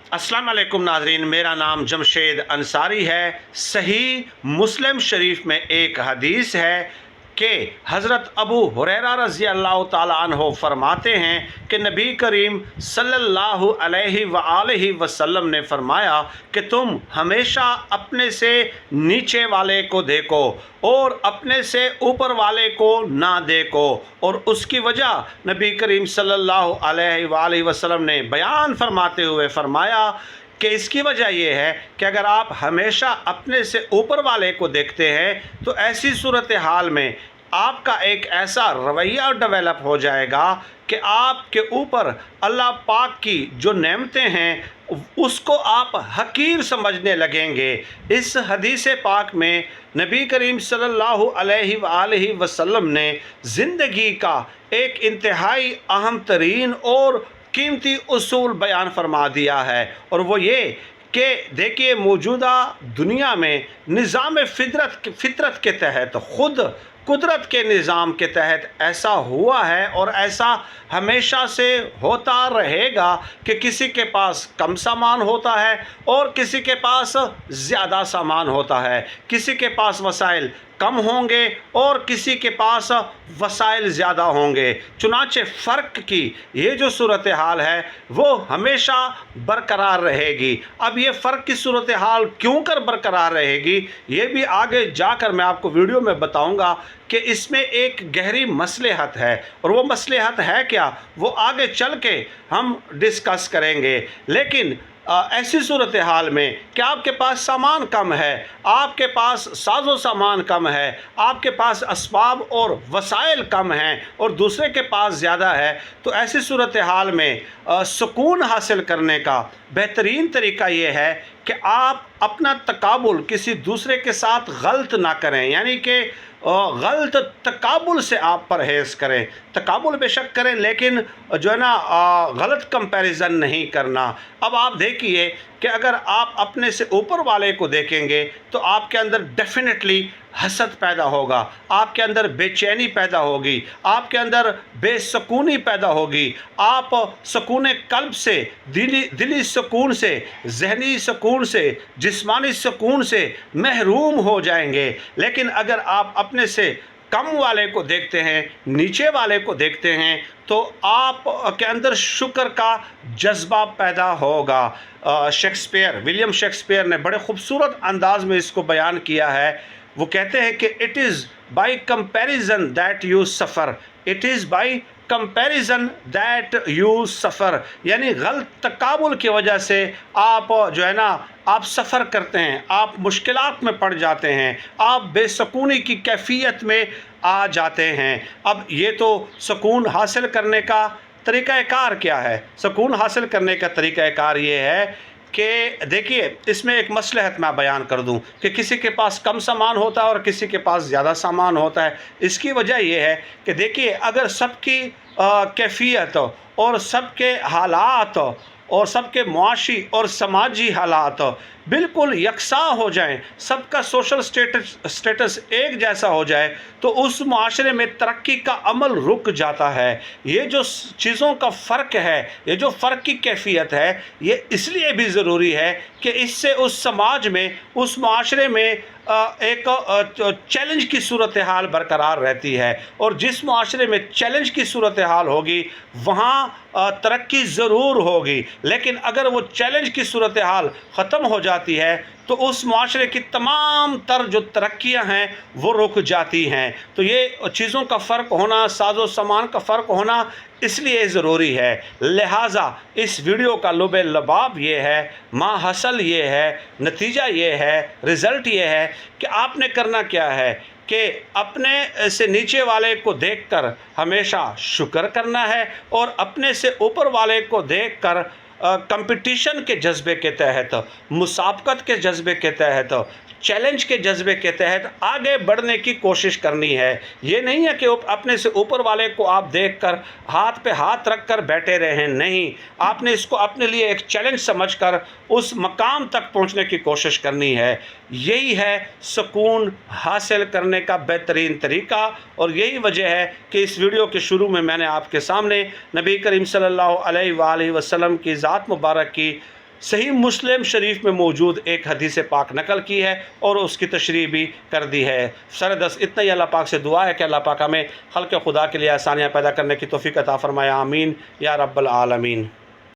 अस्सलाम वालेकुम नाज़रीन, मेरा नाम जमशेद अंसारी है। सही मुस्लिम शरीफ में एक हदीस है कि हज़रत अबू हुरैरा रज़ी अल्लाह ताला अन्हो फरमाते हैं कि नबी करीम सल्लल्लाहु अलैहि वसल्लम ने फरमाया कि तुम हमेशा अपने से नीचे वाले को देखो और अपने से ऊपर वाले को ना देखो। और उसकी वजह नबी करीम सल्लल्लाहु अलैहि वसल्लम ने बयान फरमाते हुए फरमाया कि इसकी वजह यह है कि अगर आप हमेशा अपने से ऊपर वाले को देखते हैं तो ऐसी सूरत हाल में आपका एक ऐसा रवैया डेवलप हो जाएगा कि आपके ऊपर अल्लाह पाक की जो नेमतें हैं उसको आप हकीर समझने लगेंगे। इस हदीस पाक में नबी करीम सल्लल्लाहु अलैहि वसल्लम ने ज़िंदगी का एक इंतहाई अहम तरीन और कीमती उसूल बयान फरमा दिया है, और वो ये कि देखिए मौजूदा दुनिया में निज़ाम फितरत के तहत खुद कुदरत के निज़ाम के तहत ऐसा हुआ है और ऐसा हमेशा से होता रहेगा कि किसी के पास कम सामान होता है और किसी के पास ज़्यादा सामान होता है, किसी के पास वसाइल कम होंगे और किसी के पास वसाइल ज़्यादा होंगे। चुनाचे फ़र्क की ये जो सूरत हाल है वो हमेशा बरकरार रहेगी। अब ये फ़र्क की सूरत हाल क्यों कर बरकरार रहेगी ये भी आगे जाकर मैं आपको वीडियो में बताऊंगा कि इसमें एक गहरी मसलहत है, और वो मसलहत है क्या वो आगे चल के हम डिस्कस करेंगे। लेकिन ऐसी सूरत हाल में कि आपके पास सामान कम है, आपके पास साजो सामान कम है, आपके पास असबाब और वसाइल कम हैं और दूसरे के पास ज़्यादा है, तो ऐसी सूरत हाल में सुकून हासिल करने का बेहतरीन तरीका ये है कि आप अपना तकाबुल किसी दूसरे के साथ गलत ना करें, यानी कि गलत तकाबुल से आप परहेज़ करें। तकाबुल बेशक करें लेकिन जो है ना गलत कंपैरिजन नहीं करना। अब आप देखिए कि अगर आप अपने से ऊपर वाले को देखेंगे तो आपके अंदर डेफिनेटली हसद पैदा होगा, आपके अंदर बेचैनी पैदा होगी, आपके अंदर बेसकूनी पैदा होगी, आप सुकून कल्ब से, दिली सुकून से, जहनी सुकून से, जिस्मानी सुकून से महरूम हो जाएंगे। लेकिन अगर आप अपने से कम वाले को देखते हैं, नीचे वाले को देखते हैं, तो आप के अंदर शुक्र का जज्बा पैदा होगा। विलियम शेक्सपियर ने बड़े खूबसूरत अंदाज में इसको बयान किया है। वो कहते हैं कि it is by comparison that you suffer, it is by comparison that you सफ़र, यानी गलत तकाबुल की वजह से आप जो है ना आप सफ़र करते हैं, आप मुश्किलात में पड़ जाते हैं, आप बेसकूनी की कैफियत में आ जाते हैं। अब ये तो सुकून हासिल करने का तरीक़ाकार क्या है? सुकून हासिल करने का तरीक़ाकार ये है कि देखिए इसमें एक मसलहत मैं बयान कर दूं कि किसी के पास कम सामान होता है और किसी के पास ज़्यादा सामान होता है। इसकी वजह यह है कि देखिए अगर सबकी कैफियत और सबके हालात और सबके मुआशी और समाजी हालात बिल्कुल यकसा हो जाएं, सबका सोशल स्टेटस एक जैसा हो जाए, तो उस मुआशरे में तरक्की का अमल रुक जाता है। ये जो चीज़ों का फ़र्क है, ये जो फ़र्क की कैफियत है, ये इसलिए भी ज़रूरी है कि इससे उस समाज में, उस मुआशरे में एक चैलेंज की सूरत हाल बरकरार रहती है, और जिस मुआशरे में चैलेंज की सूरत हाल होगी वहाँ तरक्की ज़रूर होगी। लेकिन अगर वो चैलेंज की सूरत हाल ख़त्म हो जाती है तो उस मुआशरे की तमाम तर जो तरक्कियां हैं वो रुक जाती हैं। तो ये चीज़ों का फ़र्क होना, साजो सामान का फ़र्क होना इसलिए ज़रूरी है। लिहाजा इस वीडियो का लुब लबाब ये है, माहसल ये है, नतीजा ये है, रिज़ल्ट ये है कि आपने करना क्या है कि अपने से नीचे वाले को देखकर हमेशा शुक्र करना है, और अपने से ऊपर वाले को देखकर कंपटीशन के जज्बे के तहत, मुसाबकत के जज्बे के तहत, चैलेंज के जज्बे के तहत आगे बढ़ने की कोशिश करनी है। ये नहीं है कि अपने से ऊपर वाले को आप देखकर हाथ पे हाथ रख कर बैठे रहें, नहीं, आपने इसको अपने लिए एक चैलेंज समझकर उस मकाम तक पहुंचने की कोशिश करनी है। यही है सुकून हासिल करने का बेहतरीन तरीका, और यही वजह है कि इस वीडियो के शुरू में मैंने आपके सामने नबी करीम सल्लल्लाहु अलैहि वसल्लम की ज़ात मुबारक की صحیح مسلم شریف میں موجود ایک حدیث پاک نقل کی ہے اور اس کی تشریح بھی کر دی ہے۔ سردست اتنا ہی اللہ پاک سے دعا ہے کہ اللہ پاک ہمیں خلق خدا کے لیے آسانیاں پیدا کرنے کی توفیق عطا فرمائے، آمین یا رب العالمین۔